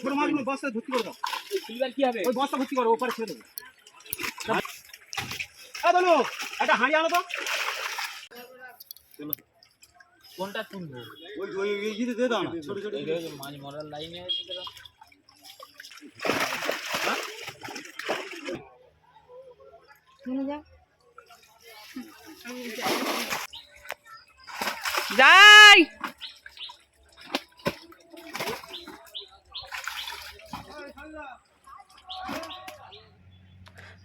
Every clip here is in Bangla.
ছোট মাছগুলো বস্তা ভর্তি করে দাও। সিলভার কি হবে? ওই বস্তা ভর্তি করো, ওপারে ছেড়ে দেবো। বলো একটা হাঁড়ি আনো তো। কোনটা তুলবো? ওই ইতে দিয়ে দাও না, ছোট ছোট মাছ মরার লাইনে আছে কেন? যাই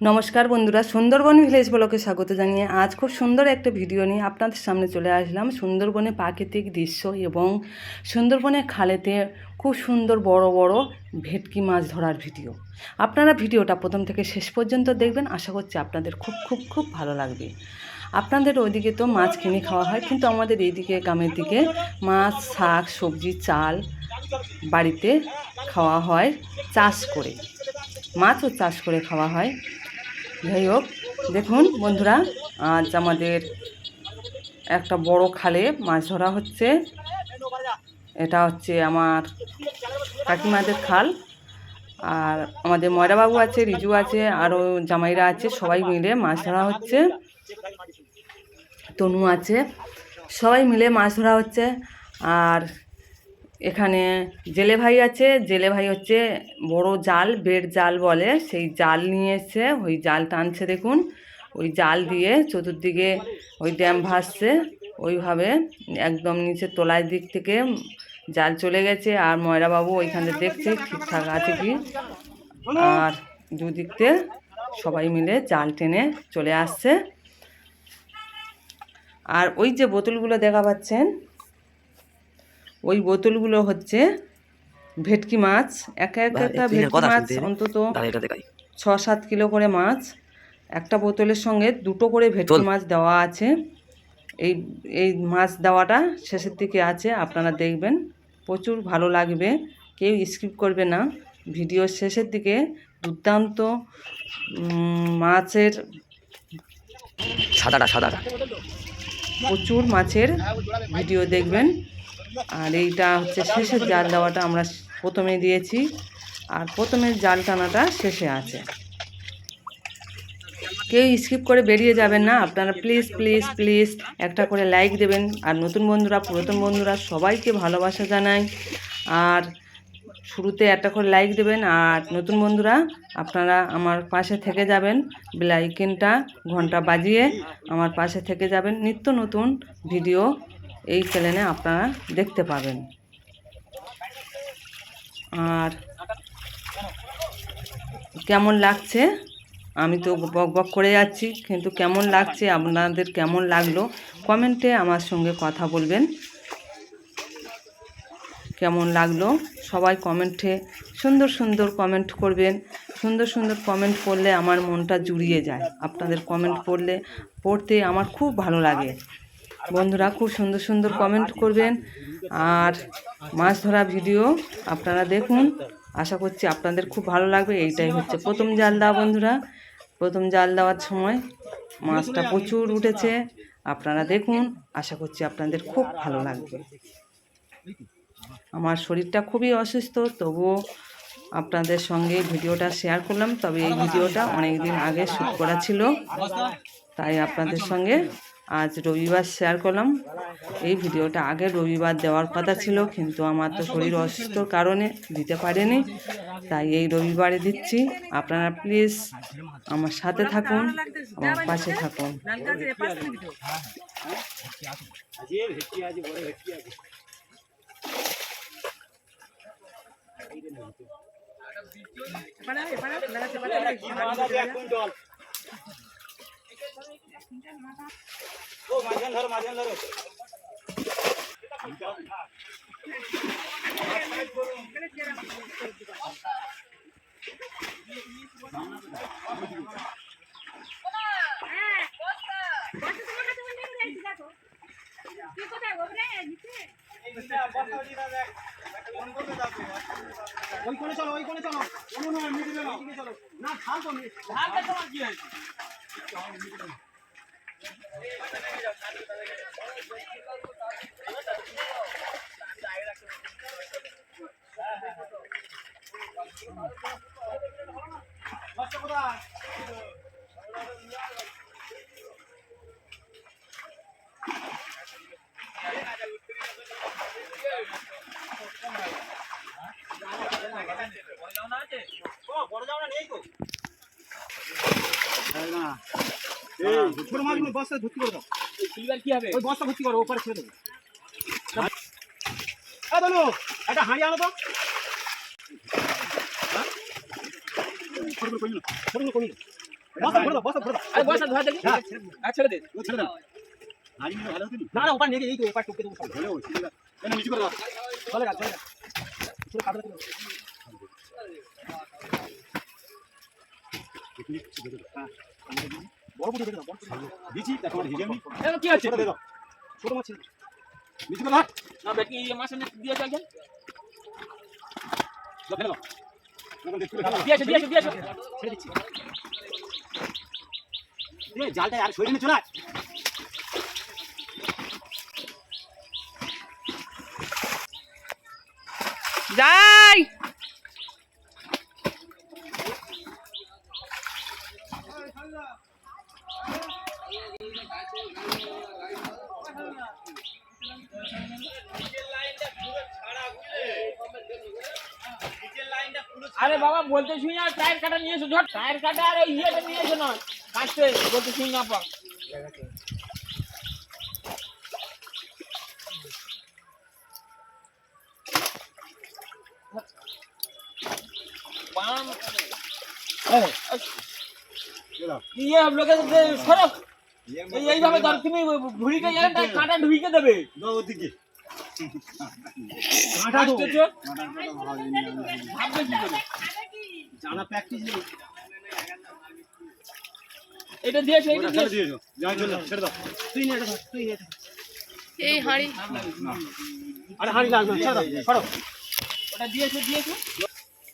নমস্কার বন্ধুরা, সুন্দরবন ভিলেজ ব্লগে স্বাগত জানিয়ে আজ খুব সুন্দর একটা ভিডিও নিয়ে আপনাদের সামনে চলে আসলাম। সুন্দরবনে প্রাকৃতিক দৃশ্য এবং সুন্দরবনের খালেতে খুব সুন্দর বড় বড় ভেটকি মাছ ধরার ভিডিও। আপনারা ভিডিওটা প্রথম থেকে শেষ পর্যন্ত দেখবেন, আশা করছি আপনাদের খুব খুব খুব ভালো লাগবে। আপনাদের ওইদিকে তো মাছ কিনে খাওয়া হয়, কিন্তু আমাদের এইদিকে গ্রামের দিকে মাছ, শাক, সবজি, চাল বাড়িতে খাওয়া হয় চাষ করে, মাছও চাষ করে খাওয়া হয়। যাই হোক, দেখুন বন্ধুরা, আজ আমাদের একটা বড় খালে মাছ ধরা হচ্ছে। এটা হচ্ছে আমার কাকিমাদের খাল, আর আমাদের ময়রাবাবু আছে, রিজু আছে, আরও জামাইরা আছে, সবাই মিলে মাছ ধরা হচ্ছে। তনু আছে, সবাই মিলে মাছ ধরা হচ্ছে। আর এখানে জেলে ভাই আছে, জেলে ভাই হচ্ছে বড় জাল, বেড় জাল বলে, সেই জাল নিয়ে এসে ওই জাল টানছে। দেখুন, ওই জাল দিয়ে চতুর্দিকে ওই ড্যাম ভাসছে, ওইভাবে একদম নিচে তলার দিক থেকে জাল চলে গেছে। আর ময়রাবাবু ওইখানে দেখছে ঠিকঠাক আছে কি, আর দুদিকতে সবাই মিলে জাল টেনে চলে আসছে। আর ওই যে বোতলগুলো দেখা পাচ্ছেন, ওই বোতলগুলো হচ্ছে ভেটকি মাছ। একটা ভেটকি মাছ অন্তত 6-7 কিলো করে মাছ। একটা বোতলের সঙ্গে 2টো করে ভেটকি মাছ দেওয়া আছে। এই মাছ দেওয়াটা শেষের দিকে আছে, আপনারা দেখবেন, প্রচুর ভালো লাগবে, কেউ স্কিপ করবে না। ভিডিওর শেষের দিকে দুর্দান্ত মাছের সাদাটা প্রচুর মাছের ভিডিও দেখবেন। আর এইটা হচ্ছে শেষের জাল দেওয়াটা আমরা প্রথমে দিয়েছি, আর প্রথমের জাল টানাটা শেষে আছে। কেউ স্কিপ করে বেরিয়ে যাবেন না আপনারা, প্লিজ প্লিজ প্লিজ একটা করে লাইক দেবেন। আর নতুন বন্ধুরা, পুরাতন বন্ধুরা সবাইকে ভালোবাসা জানাই। আর শুরুতে একটা করে লাইক দেবেন। আর নতুন বন্ধুরা আপনারা আমার পাশে থেকে যাবেন, বেল আইকনটা ঘন্টা বাজিয়ে আমার পাশে থেকে যাবেন। নিত্য নতুন ভিডিও এই চ্যানেলে আপনারা দেখতে পাবেন। আর কেমন লাগছে, আমি তো বক বক করে যাচ্ছি, কিন্তু কেমন লাগছে, আপনাদের কেমন লাগলো কমেন্টে আমার সঙ্গে কথা বলবেন। কেমন লাগলো সবাই কমেন্টে সুন্দর সুন্দর কমেন্ট করবেন। সুন্দর সুন্দর কমেন্ট করলে আমার মনটা জুড়িয়ে যায়। আপনাদের কমেন্ট পড়তে আমার খুব ভালো লাগে। বন্ধুরা খুব সুন্দর সুন্দর কমেন্ট করবেন। আর মাছ ধরা ভিডিও আপনারা দেখুন, আশা করছি আপনাদের খুব ভালো লাগবে। এইটাই হচ্ছে প্রথম জাল দেওয়া বন্ধুরা। প্রথম জাল দেওয়ার সময় মাছটা প্রচুর উঠেছে, আপনারা দেখুন, আশা করছি আপনাদের খুব ভালো লাগবে। আমার শরীরটা খুবই অসুস্থ, তবুও আপনাদের সঙ্গে ভিডিওটা শেয়ার করলাম। তবে এই ভিডিওটা অনেক দিন আগে শ্যুট করা ছিল, তাই আপনাদের সঙ্গে আজ রবিবার শেয়ার করলাম। এই ভিডিওটা আগের রবিবার দেওয়ার কথা ছিল, কিন্তু আমার তো শরীর অসুস্থর কারণে দিতে পারিনি, তাই এই রবিবারে দিচ্ছি। আপনারা প্লিজ আমার সাথে থাকুন, আমার পাশে থাকুন। ওই কোণে চলো, ওই কোণে চলো, চলো না, খাল তো কি হয়েছে? বস্তা কোথায়? বড় জামা নেই তো। ছোট মাছগুলো বস্তা ভর্তি করে দাও। কি হবে? ওই বস্তা ভর্তি করো, ওপারে ছেড়ে দেবো। বলো একটা হাঁড়ি আনো তো। বস্তা ভরে দাও, বস্তা ভরে দাও। আরে বসা ধোয়া দেখি। আর ছেড়ে দে। ছেড়ে দাও। না না, ওপার নিয়ে গিয়ে এই তো এপার টুকে দেবো সব। নিচু করে দাও। চলে গা, চলে গা। ছোট কাপড় দিয়ে দাও। হ্যাঁ, বড় পুঁটি দেখে দাও, বড় পুঁটি। দিচ্ছি, তারপর ভিজে আমি। এ কি আছে? ছোট দিয়ে দাও। ছোট মাছ ছেড়ে দাও। নিচু করে দাও। না বেটি এই মাছ দিয়ে চল চল। দাও, ফেলে দাও। এখন দেখতে হবে। দিয়েছে দিয়েছে। ছেড়ে দিচ্ছি। এই জালটা আর সরিয়ে নিয়ে চলে আয়। যাই। আরে বাবা বলতে শুনি আর টায়ার কাটা নিয়ে এসো, ঝট টায়ার কাটা আর ওই ইয়েটা নিয়ে এসো না কাটতে বলতে শুনি না পা। পাম ये हम लोग সরক এইভাবে ধর তুমি ভুড়িটা গেলে তাই কাঁটা ঢুকে দেবে। দাও ওদিকে। কাঁটা আসতেছে ভাববে কি করে? জানা প্র্যাকটিস নেই। এটা দিয়েছো এটা ছেড়ে দিয়েছো। দিয়েছো। যাই চলে যাও, ছেড়ে দাও। তুই নিয়ে এটা ধর, তুই নিয়ে এটা ধর। এই হাঁড়ি। আরে হাঁড়ি লাগবে না, ছেড়ে দাও, সরো। ওটা দিয়েছো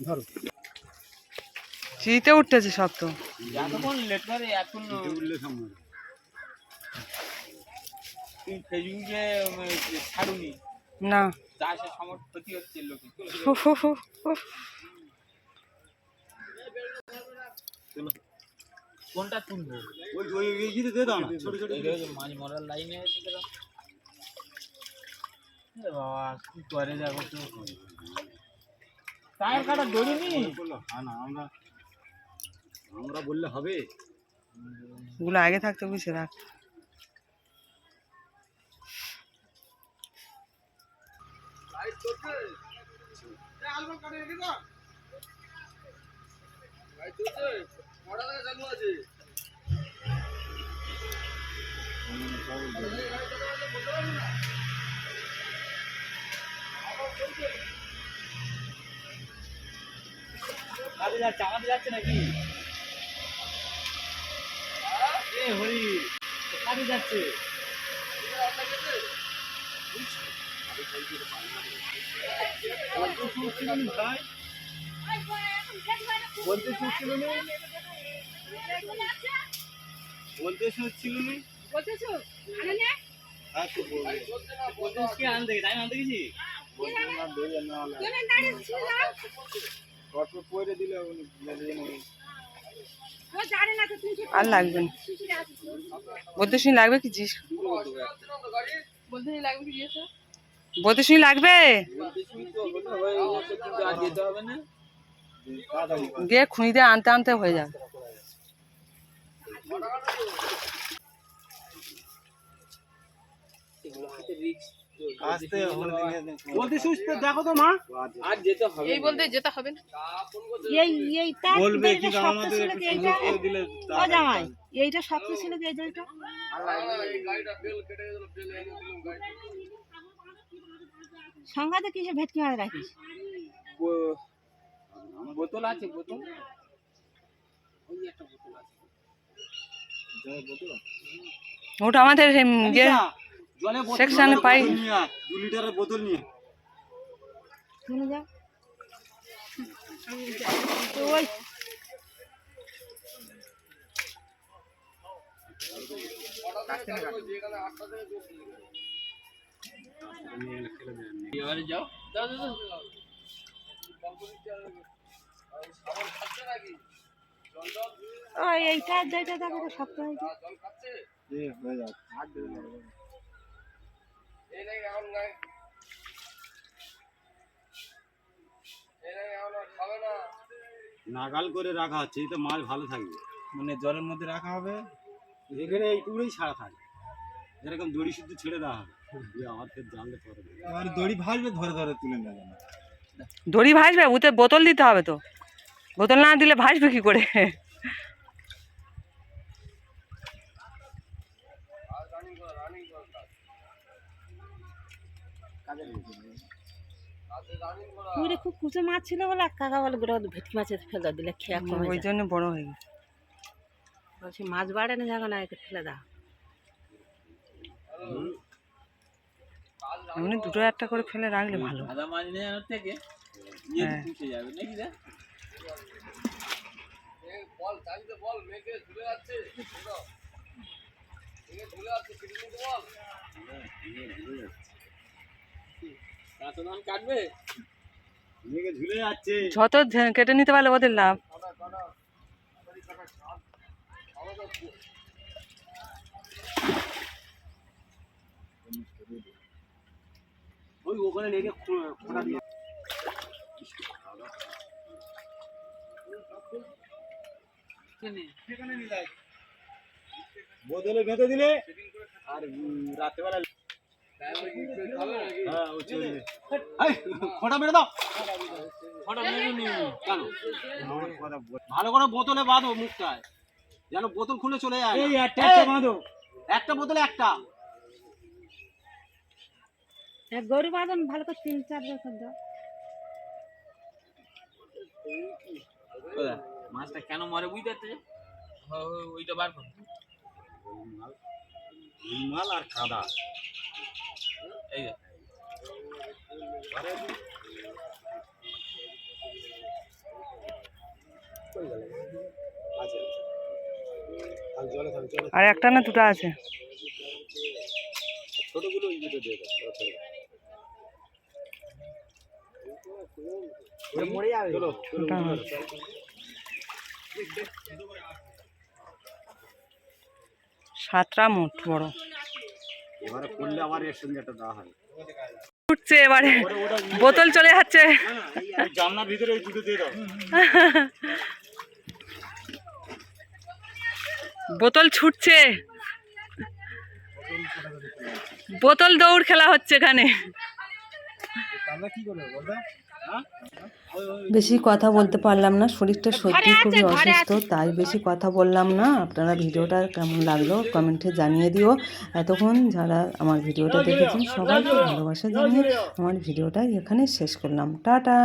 ধরো। শীতে উঠতেছে সব তো। এতক্ষণ লেট করে এখন উঠলে সামনে। তুই ফেসবুকে ছাড়ুনি না। চাষের সময় ক্ষতি হচ্ছে লোকে। কোনটা তুলবো? ওই ওই ইয়েতে দিয়ে দাও না, ছোট ছোট। মাছ মরার লাইনে আছে কিরকম? এ বাবা কি করে দেখো তো। টায়ার কাটা দড়িনি। হ্যাঁ না, আমরা বললে হবে। ওগুলো আগে থাকতে বুঝে রাখ। কাজে যাচ্ছে, আমাদের যাচ্ছে নাকি? এ হরি, কাজে যাচ্ছে। বলতে শুনছিল নি ভাই? বলতে শুনছিল নি? বলতে শুনছিল নি? হ্যাঁ তো বলতে কি আনতে গেছি? আমি আনতে গেছি? আর লাগবে না। বলতে শুনি লাগবে কি জিস? বলতে শুনি লাগবে? আর যেতে হবে না। গিয়ে খুঁড়ি দিয়ে আনতে আনতে হয়ে যাবে। বলতে সুস্থ দেখো তো মা। আর যেতে হবে। এই বলতে যেতে হবে না। বলবে কি আমাদের একটু দিলে ও জামাই এইটা শক্ত ছিল কি এই দড়িটা? সংঘাতে কিসে ভেটকি মারা রাখিস? বোতল আছে বোতল। ওই একটা বোতল আছে। ওটা আমাদের জলে সেকশনে পাই। 2 লিটারের বোতল নিয়ে শুনে যা তো ওই এবারে যাও। দাও দাও দাও। ও এইটা আর দুইটা দেখো তো শক্ত হয়েছে। নাগাল করে রাখা হচ্ছে, এই তো মাছ ভালো থাকবে। মানে জলের মধ্যে রাখা হবে, এখানে এইটুকুই ছাড়া থাকে, এরকম দড়ি শুদ্ধ ছেড়ে দেওয়া হবে, দিয়ে আমার ফের জানলে পরে আর দড়ি ভাসবে, ধরে ধরে তুলে নেবে না। দড়ি ভাসবে, ওতে বোতল দিতে হবে তো, বোতল না দিলে ভাসবে কি করে? পুকুরে খুব কুচো মাছ ছিল বলে কাকা বলে গোটা ভেটকি মাছের ফেলে দিলে খেয়া কমে ওই যায়। জন্য বড় হয়ে গেছে। বলছি মাছ বাড়ে না যখন একে ফেলে দাও। এমনি দুটো একটা করে ফেলে রাখলে ভালো। আদা মাছ নেওয়ার থেকে হ্যাঁ। পুষে যাবে নাকি রে? কাটবে মেঘে ঝুলে যাচ্ছে। যত কেটে নিতে পারলে ওদের লাভ। ওই ওখানে লেগে খোঁড়া দিয়ে বোতলে বেঁধে দিলে আর রাত্রেবেলা হ্যাঁ ও চলবে। এই, খোঁটা মেরে দাও। কেন? ভালো করে বোতলে বাঁধো মুখটায়, যেন বোতল খুলে চলে যায়। এই একটা বাঁধো, একটা বোতলে একটা। গরু বাঁধন ভালো করে 3-4 বছর দাও। মাছটা কেন মরে বুঝতে পারছে? ওইটা বার করো। মাল আর কাদা এই আর একটা না দুটো আছে। ছোটগুলো ওই দুটো দিয়ে দাও। মরে যাবে। চলো ছোটা মাছ। সাতটা মোট বড়। এবারে করলে আবার এর সঙ্গে একটা দেওয়া হয়। উঠছে এবারে, বোতল চলে যাচ্ছে। জামনার ভিতরে ওই দুটো দিয়ে দাও। বোতল ছুটছে, বোতল দৌড় খেলা হচ্ছে এখানে। বেশি কথা বলতে পারলাম না, শরীরটা সত্যি খুবই অসুস্থ, তাই বেশি কথা বললাম না। আপনারা ভিডিওটা কেমন লাগলো কমেন্টে জানিয়ে দিও। এতক্ষণ যারা আমার ভিডিওটা দেখেছেন সবাইকে ভালোবাসা জানিয়ে আমার ভিডিওটা এখানে শেষ করলাম। টাটা।